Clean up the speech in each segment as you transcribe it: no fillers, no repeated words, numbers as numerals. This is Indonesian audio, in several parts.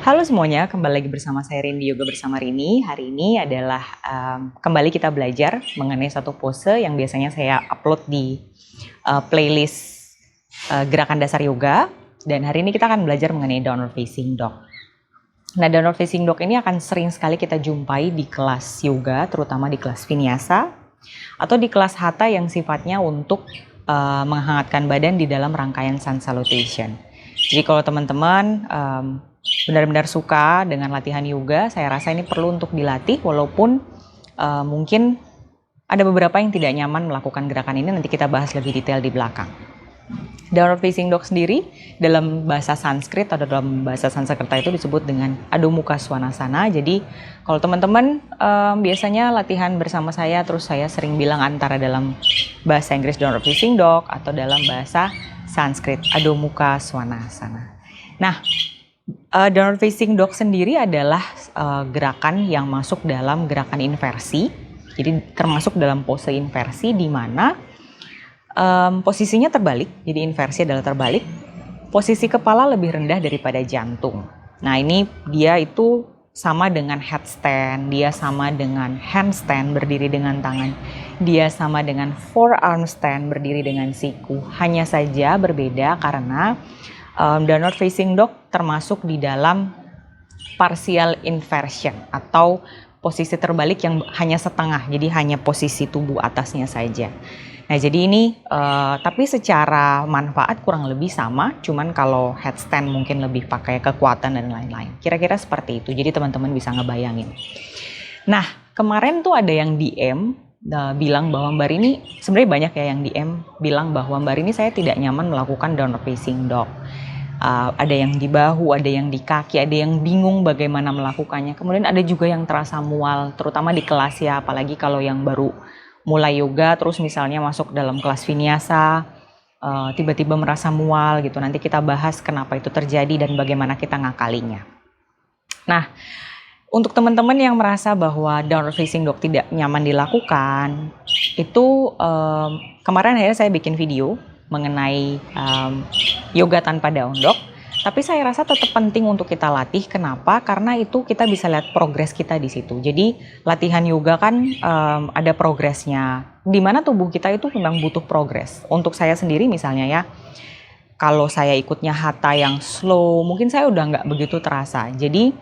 Halo semuanya, kembali lagi bersama saya Rini Yoga bersama Rini. Hari ini adalah kembali kita belajar mengenai satu pose yang biasanya saya upload di playlist gerakan dasar yoga. Dan hari ini kita akan belajar mengenai downward facing dog. Nah, downward facing dog ini akan sering sekali kita jumpai di kelas yoga, terutama di kelas vinyasa atau di kelas hatha yang sifatnya untuk menghangatkan badan di dalam rangkaian sun salutation. Jadi kalau teman-teman benar-benar suka dengan latihan yoga, saya rasa ini perlu untuk dilatih walaupun mungkin ada beberapa yang tidak nyaman melakukan gerakan ini, nanti kita bahas lebih detail di belakang. Downward facing dog sendiri dalam bahasa Sanskrit atau dalam bahasa Sanskerta itu disebut dengan Adho Mukha Svanasana. Jadi kalau teman-teman biasanya latihan bersama saya, terus saya sering bilang antara dalam bahasa Inggris downward facing dog atau dalam bahasa Sanskrit Adho Mukha Svanasana. Nah, downward facing dog sendiri adalah gerakan yang masuk dalam gerakan inversi. Jadi termasuk dalam pose inversi di mana posisinya terbalik. Jadi inversi adalah terbalik. Posisi kepala lebih rendah daripada jantung. Nah, ini dia itu sama dengan headstand, dia sama dengan handstand berdiri dengan tangan. Dia sama dengan forearm stand berdiri dengan siku. Hanya saja berbeda karena downward facing dog termasuk di dalam partial inversion atau posisi terbalik yang hanya setengah, jadi hanya posisi tubuh atasnya saja. Nah, jadi ini tapi secara manfaat kurang lebih sama, cuman kalau headstand mungkin lebih pakai kekuatan dan lain-lain. Kira-kira seperti itu, jadi teman-teman bisa ngebayangin. Nah, kemarin tuh ada yang DM bilang bahwa Mbak Rini, sebenarnya banyak ya yang DM bilang bahwa Mbak Rini saya tidak nyaman melakukan downward facing dog. Ada yang di bahu, ada yang di kaki, ada yang bingung bagaimana melakukannya. Kemudian ada juga yang terasa mual, terutama di kelas ya, apalagi kalau yang baru mulai yoga, terus misalnya masuk dalam kelas vinyasa, tiba-tiba merasa mual gitu. Nanti kita bahas kenapa itu terjadi dan bagaimana kita ngakalinya. Nah, untuk teman-teman yang merasa bahwa downward facing dog tidak nyaman dilakukan, itu kemarin akhirnya saya bikin video mengenai yoga tanpa down dog. Tapi saya rasa tetap penting untuk kita latih. Kenapa? Karena itu kita bisa lihat progres kita di situ. Jadi latihan yoga kan ada progresnya. Dimana tubuh kita itu memang butuh progres. Untuk saya sendiri misalnya ya, kalau saya ikutnya hatha yang slow, mungkin saya udah nggak begitu terasa. Jadi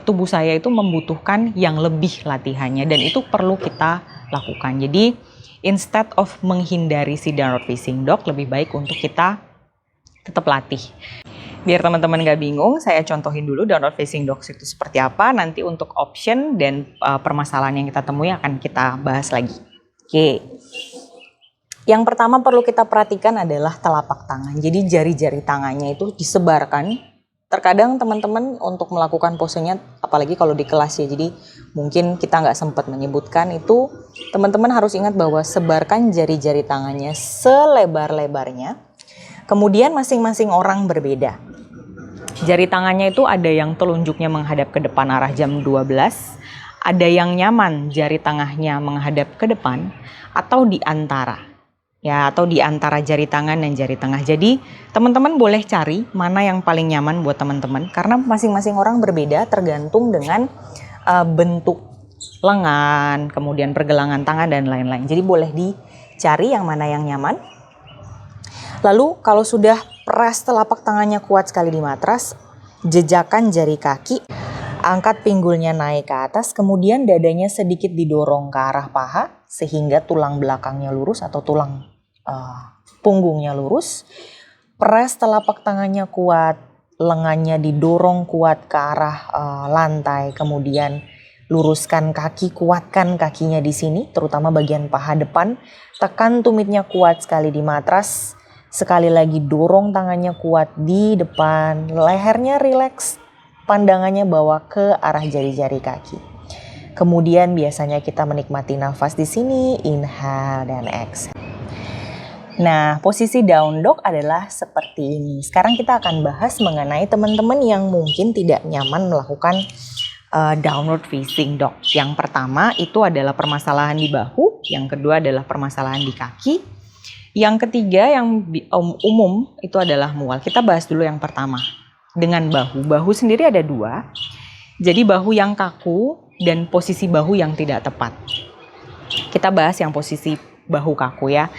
tubuh saya itu membutuhkan yang lebih latihannya dan itu perlu kita lakukan. Jadi instead of menghindari si downward facing dog, lebih baik untuk kita tetap latih. Biar teman-teman gak bingung, saya contohin dulu downward facing dog itu seperti apa. Nanti untuk option dan permasalahan yang kita temui akan kita bahas lagi. Oke. Yang pertama perlu kita perhatikan adalah telapak tangan. Jadi jari-jari tangannya itu disebarkan. Terkadang teman-teman untuk melakukan posenya, apalagi kalau di kelas ya, jadi mungkin kita nggak sempat menyebutkan itu, teman-teman harus ingat bahwa sebarkan jari-jari tangannya selebar-lebarnya. Kemudian masing-masing orang berbeda. Jari tangannya itu ada yang telunjuknya menghadap ke depan arah jam 12, ada yang nyaman jari tengahnya menghadap ke depan, atau di antara. Ya, atau di antara jari tangan dan jari tengah. Jadi teman-teman boleh cari mana yang paling nyaman buat teman-teman, karena masing-masing orang berbeda tergantung dengan bentuk lengan, kemudian pergelangan tangan dan lain-lain. Jadi boleh dicari yang mana yang nyaman. Lalu kalau sudah press telapak tangannya kuat sekali di matras, jejakan jari kaki, angkat pinggulnya naik ke atas, kemudian dadanya sedikit didorong ke arah paha sehingga tulang belakangnya lurus atau tulang punggungnya lurus. Press telapak tangannya kuat, lengannya didorong kuat ke arah lantai, kemudian luruskan kaki, kuatkan kakinya di sini, terutama bagian paha depan. Tekan tumitnya kuat sekali di matras. Sekali lagi dorong tangannya kuat di depan, lehernya rileks, pandangannya bawa ke arah jari-jari kaki. Kemudian biasanya kita menikmati nafas di sini, inhale dan exhale. Nah, posisi down dog adalah seperti ini. Sekarang kita akan bahas mengenai teman-teman yang mungkin tidak nyaman melakukan downward facing dog. Yang pertama itu adalah permasalahan di bahu, yang kedua adalah permasalahan di kaki. Yang ketiga yang umum itu adalah mual. Kita bahas dulu yang pertama. dengan bahu. Bahu sendiri ada dua. Jadi bahu yang kaku dan posisi bahu yang tidak tepat. Kita bahas yang posisi bahu kaku ya.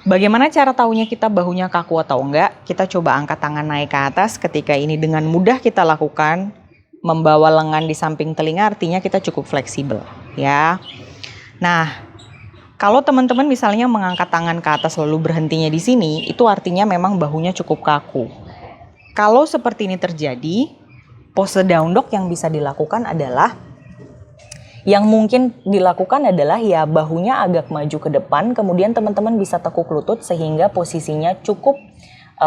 Bagaimana cara tahunya kita bahunya kaku atau enggak? Kita coba angkat tangan naik ke atas. Ketika ini dengan mudah kita lakukan, membawa lengan di samping telinga artinya kita cukup fleksibel ya. Nah, kalau teman-teman misalnya mengangkat tangan ke atas lalu berhentinya di sini, itu artinya memang bahunya cukup kaku. Kalau seperti ini terjadi, pose down dog yang bisa dilakukan adalah yang mungkin dilakukan adalah ya bahunya agak maju ke depan, kemudian teman-teman bisa tekuk lutut sehingga posisinya cukup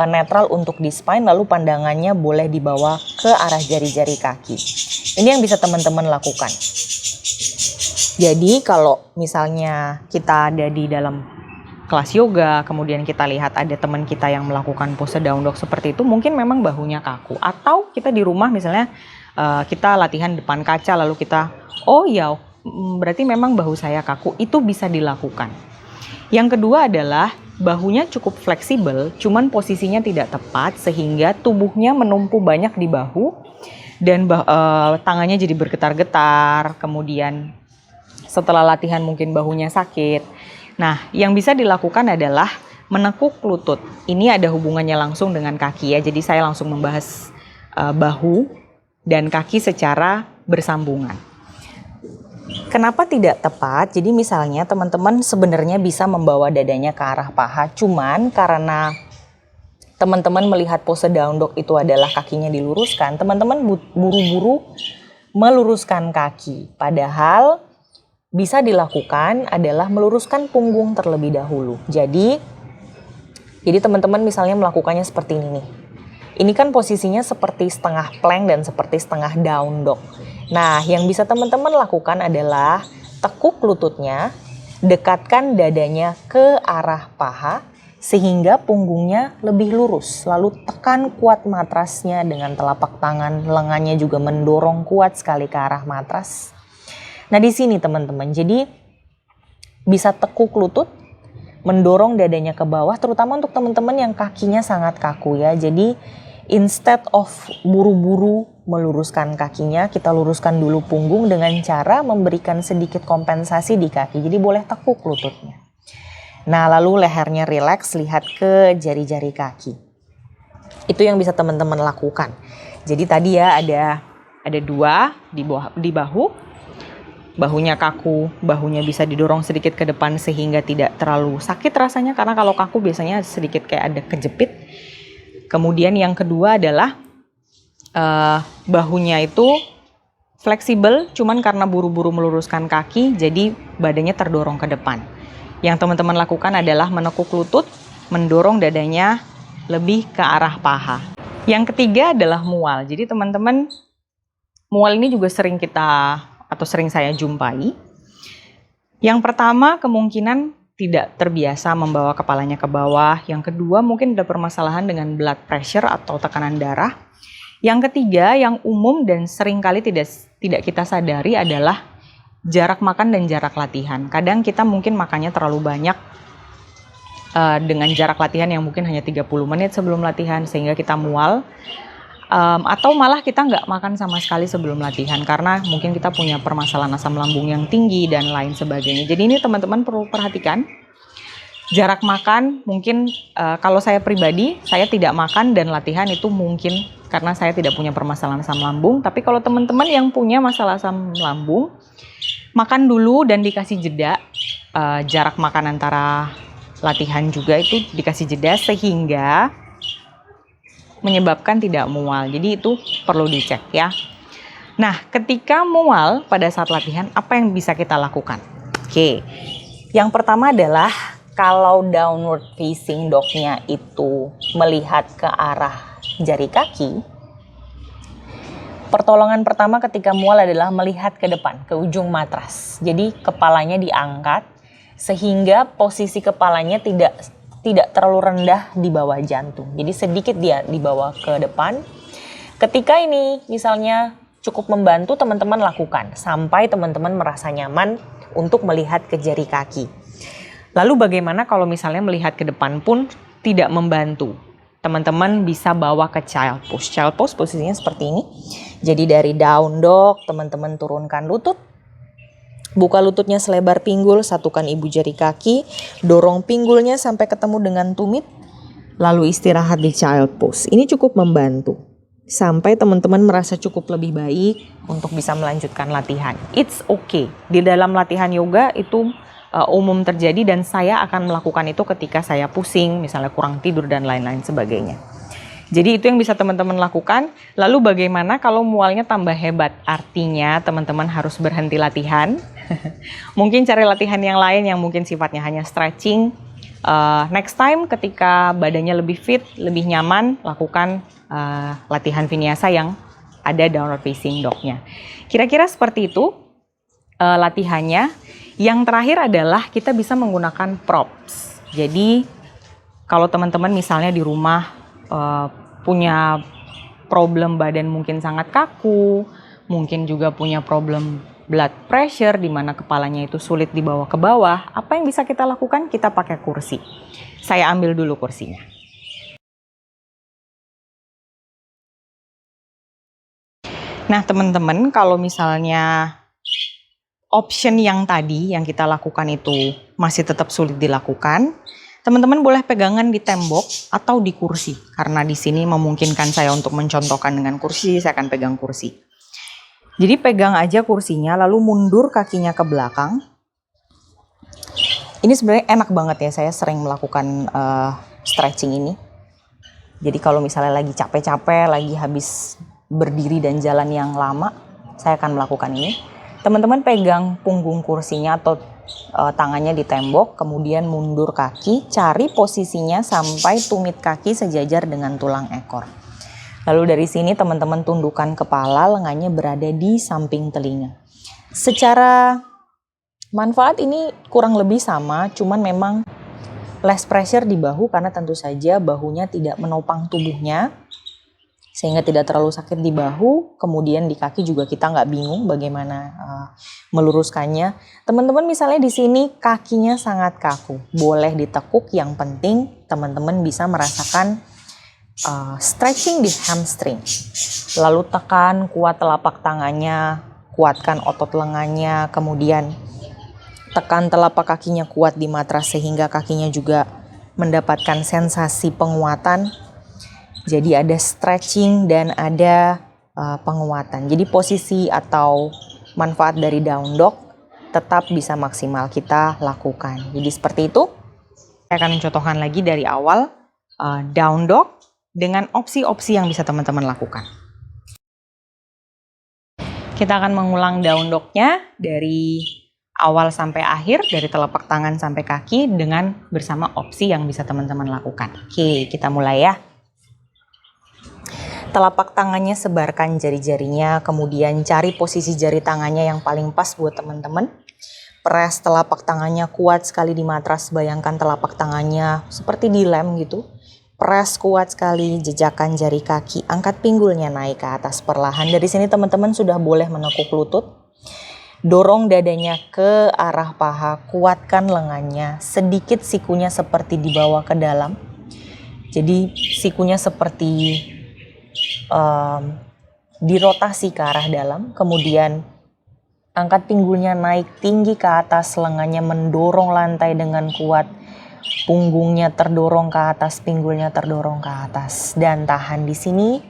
netral untuk di spine, lalu pandangannya boleh dibawa ke arah jari-jari kaki. Ini yang bisa teman-teman lakukan. Jadi kalau misalnya kita ada di dalam kelas yoga, kemudian kita lihat ada teman kita yang melakukan pose down dog seperti itu, mungkin memang bahunya kaku. Atau kita di rumah misalnya kita latihan depan kaca lalu kita oh ya, berarti memang bahu saya kaku, itu bisa dilakukan. Yang kedua adalah bahunya cukup fleksibel, cuman posisinya tidak tepat sehingga tubuhnya menumpu banyak di bahu dan tangannya jadi bergetar-getar, kemudian setelah latihan mungkin bahunya sakit. Nah, yang bisa dilakukan adalah menekuk lutut. Ini ada hubungannya langsung dengan kaki ya, jadi saya langsung membahas bahu dan kaki secara bersambungan. Kenapa tidak tepat? Jadi misalnya teman-teman sebenarnya bisa membawa dadanya ke arah paha, cuman karena teman-teman melihat pose down dog itu adalah kakinya diluruskan, teman-teman buru-buru meluruskan kaki. Padahal bisa dilakukan adalah meluruskan punggung terlebih dahulu. Jadi teman-teman misalnya melakukannya seperti ini nih. Ini kan posisinya seperti setengah plank dan seperti setengah down dog. Nah, yang bisa teman-teman lakukan adalah tekuk lututnya, dekatkan dadanya ke arah paha sehingga punggungnya lebih lurus. Lalu tekan kuat matrasnya dengan telapak tangan, lengannya juga mendorong kuat sekali ke arah matras. Nah, di sini teman-teman, jadi bisa tekuk lutut, mendorong dadanya ke bawah, terutama untuk teman-teman yang kakinya sangat kaku ya. Jadi instead of buru-buru meluruskan kakinya, kita luruskan dulu punggung dengan cara memberikan sedikit kompensasi di kaki. Jadi boleh tekuk lututnya. Nah, lalu lehernya rileks, lihat ke jari-jari kaki. Itu yang bisa teman-teman lakukan. Jadi tadi ya ada dua di bahu. Bahunya kaku, bahunya bisa didorong sedikit ke depan sehingga tidak terlalu sakit rasanya, karena kalau kaku biasanya sedikit kayak ada kejepit. Kemudian yang kedua adalah bahunya itu fleksibel, cuman karena buru-buru meluruskan kaki, jadi badannya terdorong ke depan. Yang teman-teman lakukan adalah menekuk lutut, mendorong dadanya lebih ke arah paha. Yang ketiga adalah mual. Jadi teman-teman, mual ini juga sering saya jumpai. Yang pertama kemungkinan tidak terbiasa membawa kepalanya ke bawah. Yang kedua mungkin ada permasalahan dengan blood pressure atau tekanan darah. Yang ketiga yang umum dan seringkali tidak kita sadari adalah jarak makan dan jarak latihan. Kadang kita mungkin makannya terlalu banyak dengan jarak latihan yang mungkin hanya 30 menit sebelum latihan sehingga kita mual. Atau malah kita nggak makan sama sekali sebelum latihan karena mungkin kita punya permasalahan asam lambung yang tinggi dan lain sebagainya. Jadi ini teman-teman perlu perhatikan jarak makan. Mungkin kalau saya pribadi, saya tidak makan dan latihan itu mungkin karena saya tidak punya permasalahan asam lambung. Tapi kalau teman-teman yang punya masalah asam lambung, makan dulu dan dikasih jeda. Jarak makan antara latihan juga itu dikasih jeda sehingga menyebabkan tidak mual. Jadi itu perlu dicek ya. Nah, ketika mual pada saat latihan, apa yang bisa kita lakukan? Oke, yang pertama adalah kalau downward facing dog-nya itu melihat ke arah jari kaki, pertolongan pertama ketika mual adalah melihat ke depan, ke ujung matras. Jadi kepalanya diangkat sehingga posisi kepalanya tidak terlalu rendah di bawah jantung. Jadi sedikit dia dibawa ke depan. Ketika ini misalnya cukup membantu, teman-teman lakukan sampai teman-teman merasa nyaman untuk melihat ke jari kaki. Lalu bagaimana kalau misalnya melihat ke depan pun tidak membantu? teman-teman bisa bawa ke child pose. Child pose posisinya seperti ini. Jadi dari down dog, teman-teman turunkan lutut. Buka lututnya selebar pinggul, satukan ibu jari kaki, dorong pinggulnya sampai ketemu dengan tumit. Lalu istirahat di child pose. Ini cukup membantu. Sampai teman-teman merasa cukup lebih baik untuk bisa melanjutkan latihan. It's okay. Di dalam latihan yoga itu umum terjadi dan saya akan melakukan itu ketika saya pusing, misalnya kurang tidur dan lain-lain sebagainya. Jadi itu yang bisa teman-teman lakukan. Lalu bagaimana kalau mualnya tambah hebat? Artinya teman-teman harus berhenti latihan. Mungkin cari latihan yang lain yang mungkin sifatnya hanya stretching. Next time ketika badannya lebih fit, lebih nyaman, lakukan latihan vinyasa yang ada downward facing dog-nya. Kira-kira seperti itu latihannya. Yang terakhir adalah kita bisa menggunakan props. Jadi kalau teman-teman misalnya di rumah punya problem badan mungkin sangat kaku, mungkin juga punya problem blood pressure di mana kepalanya itu sulit dibawa ke bawah, apa yang bisa kita lakukan? Kita pakai kursi. Saya ambil dulu kursinya. Nah teman-teman, kalau misalnya option yang tadi yang kita lakukan itu masih tetap sulit dilakukan, teman-teman boleh pegangan di tembok atau di kursi. Karena di sini memungkinkan saya untuk mencontohkan dengan kursi, saya akan pegang kursi. Jadi pegang aja kursinya, lalu mundur kakinya ke belakang. Ini sebenarnya enak banget ya, saya sering melakukan stretching ini. Jadi kalau misalnya lagi capek-capek, lagi habis berdiri dan jalan yang lama, saya akan melakukan ini. Teman-teman pegang punggung kursinya atau tangannya di tembok, kemudian mundur kaki, cari posisinya sampai tumit kaki sejajar dengan tulang ekor. Lalu dari sini teman-teman tundukkan kepala, lengannya berada di samping telinga. Secara manfaat ini kurang lebih sama, cuman memang less pressure di bahu karena tentu saja bahunya tidak menopang tubuhnya, sehingga tidak terlalu sakit di bahu. Kemudian di kaki juga kita nggak bingung bagaimana meluruskannya. Teman-teman misalnya di sini kakinya sangat kaku, boleh ditekuk, yang penting teman-teman bisa merasakan stretching di hamstring. Lalu tekan kuat telapak tangannya, kuatkan otot lengannya, kemudian tekan telapak kakinya kuat di matras sehingga kakinya juga mendapatkan sensasi penguatan. Jadi ada stretching dan ada penguatan. Jadi posisi atau manfaat dari down dog tetap bisa maksimal kita lakukan. Jadi seperti itu. Saya akan mencontohkan lagi dari awal down dog dengan opsi-opsi yang bisa teman-teman lakukan. Kita akan mengulang down dog-nya dari awal sampai akhir, dari telapak tangan sampai kaki dengan bersama opsi yang bisa teman-teman lakukan. Oke, kita mulai ya. Telapak tangannya sebarkan jari-jarinya, kemudian cari posisi jari tangannya yang paling pas buat teman-teman. Press telapak tangannya kuat sekali di matras, bayangkan telapak tangannya seperti dilem gitu. Press kuat sekali, jejakkan jari kaki, angkat pinggulnya naik ke atas perlahan. Dari sini teman-teman sudah boleh menekuk lutut. Dorong dadanya ke arah paha, kuatkan lengannya, sedikit sikunya seperti dibawa ke dalam. Jadi sikunya seperti dirotasi ke arah dalam, kemudian angkat pinggulnya naik tinggi ke atas, lengannya mendorong lantai dengan kuat, punggungnya terdorong ke atas, pinggulnya terdorong ke atas, dan tahan di sini.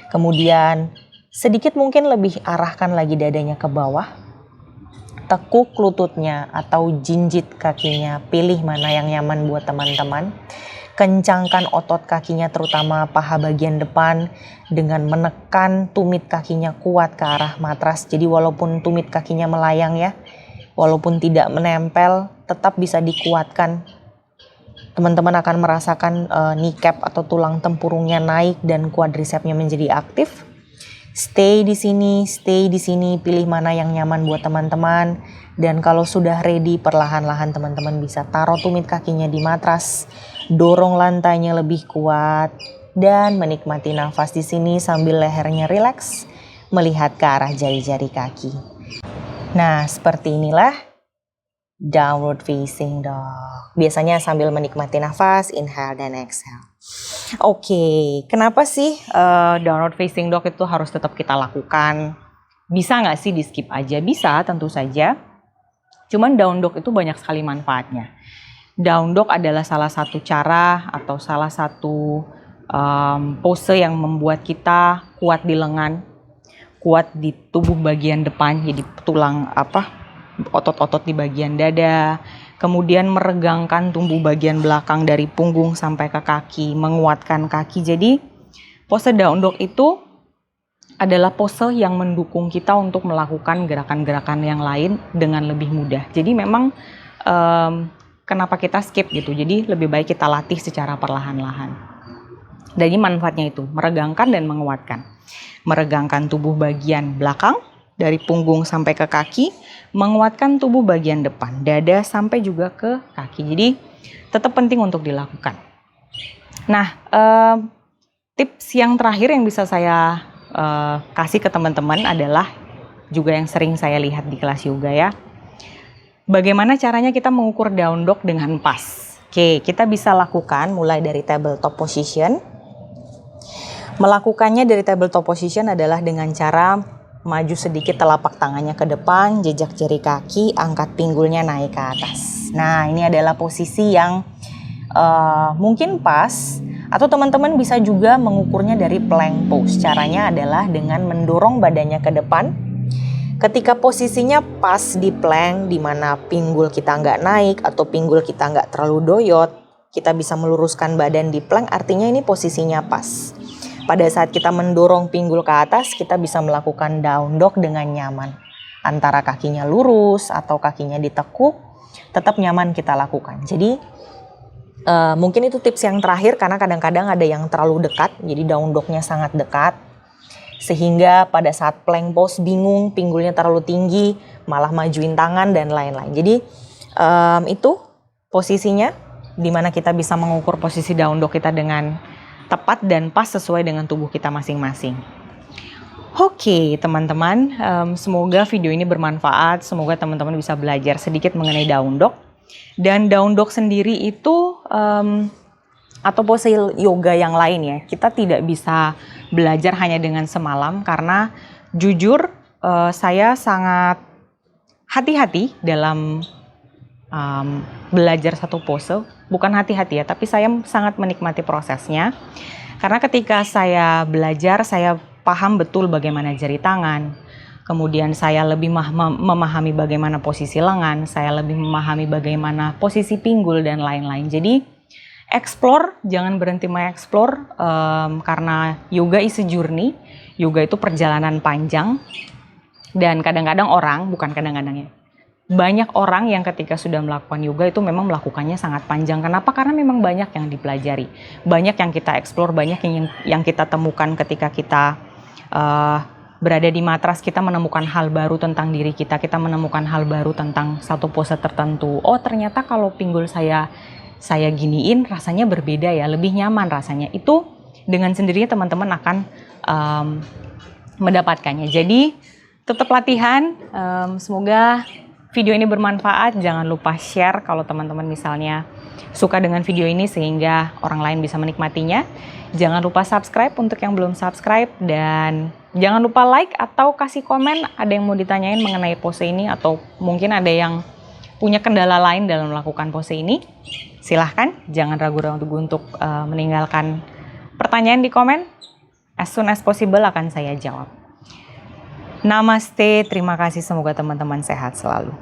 Kemudian sedikit mungkin lebih arahkan lagi dadanya ke bawah, tekuk lututnya atau jinjit kakinya, pilih mana yang nyaman buat teman-teman. Kencangkan otot kakinya terutama paha bagian depan dengan menekan tumit kakinya kuat ke arah matras. Jadi walaupun tumit kakinya melayang ya, walaupun tidak menempel tetap bisa dikuatkan. Teman-teman akan merasakan kneecap atau tulang tempurungnya naik dan quadricepsnya menjadi aktif. Stay di sini, pilih mana yang nyaman buat teman-teman. Dan kalau sudah ready, perlahan-lahan teman-teman bisa taruh tumit kakinya di matras, dorong lantainya lebih kuat, dan menikmati nafas di sini sambil lehernya rileks, melihat ke arah jari-jari kaki. Nah, seperti inilah downward facing dog. Biasanya sambil menikmati nafas, inhale dan exhale. Oke, kenapa sih downward facing dog itu harus tetap kita lakukan? Bisa nggak sih di skip aja? Bisa, tentu saja. Cuman down dog itu banyak sekali manfaatnya. Down dog adalah salah satu cara atau salah satu pose yang membuat kita kuat di lengan, kuat di tubuh bagian depan, jadi tulang otot-otot di bagian dada, kemudian meregangkan tubuh bagian belakang dari punggung sampai ke kaki, menguatkan kaki. Jadi pose down dog itu adalah pose yang mendukung kita untuk melakukan gerakan-gerakan yang lain dengan lebih mudah. Jadi memang kenapa kita skip gitu, jadi lebih baik kita latih secara perlahan-lahan. Dan ini manfaatnya itu, meregangkan dan menguatkan. Meregangkan tubuh bagian belakang, dari punggung sampai ke kaki, menguatkan tubuh bagian depan, dada sampai juga ke kaki. Jadi tetap penting untuk dilakukan. Nah, tips yang terakhir yang bisa saya kasih ke teman-teman adalah juga yang sering saya lihat di kelas yoga ya. Bagaimana caranya kita mengukur down dog dengan pas? Oke, kita bisa lakukan mulai dari tabletop position. Melakukannya dari tabletop position adalah dengan cara maju sedikit telapak tangannya ke depan, jejak jari kaki, angkat pinggulnya naik ke atas. Nah, ini adalah posisi yang mungkin pas, atau teman-teman bisa juga mengukurnya dari plank pose. Caranya adalah dengan mendorong badannya ke depan. Ketika posisinya pas di plank, di mana pinggul kita nggak naik atau pinggul kita nggak terlalu doyot, kita bisa meluruskan badan di plank, artinya ini posisinya pas. Pada saat kita mendorong pinggul ke atas, kita bisa melakukan down dog dengan nyaman. Antara kakinya lurus atau kakinya ditekuk, tetap nyaman kita lakukan. Jadi mungkin itu tips yang terakhir, karena kadang-kadang ada yang terlalu dekat, jadi down dognya sangat dekat. Sehingga pada saat plank pose bingung, pinggulnya terlalu tinggi, malah majuin tangan dan lain-lain. Jadi itu posisinya, dimana kita bisa mengukur posisi down dog kita dengan tepat dan pas sesuai dengan tubuh kita masing-masing. Oke teman-teman, semoga video ini bermanfaat, semoga teman-teman bisa belajar sedikit mengenai down dog. Dan down dog sendiri itu atau pose yoga yang lain ya, kita tidak bisa belajar hanya dengan semalam, karena jujur saya sangat hati-hati dalam belajar satu pose. Bukan hati-hati ya, tapi saya sangat menikmati prosesnya. Karena ketika saya belajar, saya paham betul bagaimana jari tangan. Kemudian saya lebih memahami bagaimana posisi lengan, saya lebih memahami bagaimana posisi pinggul dan lain-lain. Jadi explore, jangan berhenti mengeksplor, karena yoga is a journey. Yoga itu perjalanan panjang. Dan kadang-kadang orang, bukan kadang-kadang ya, banyak orang yang ketika sudah melakukan yoga itu memang melakukannya sangat panjang. Kenapa? Karena memang banyak yang dipelajari, banyak yang kita explore, banyak yang kita temukan ketika kita berada di matras. Kita menemukan hal baru tentang diri kita, kita menemukan hal baru tentang satu pose tertentu. Oh ternyata kalau pinggul saya giniin rasanya berbeda ya, lebih nyaman rasanya. Itu dengan sendirinya teman-teman akan mendapatkannya. Jadi tetap latihan, semoga video ini bermanfaat. Jangan lupa share kalau teman-teman misalnya suka dengan video ini sehingga orang lain bisa menikmatinya. Jangan lupa subscribe untuk yang belum subscribe, dan jangan lupa like atau kasih komen ada yang mau ditanyain mengenai pose ini, atau mungkin ada yang punya kendala lain dalam melakukan pose ini. Silahkan, jangan ragu-ragu untuk meninggalkan pertanyaan di komen. As soon as possible akan saya jawab. Namaste, terima kasih, semoga teman-teman sehat selalu.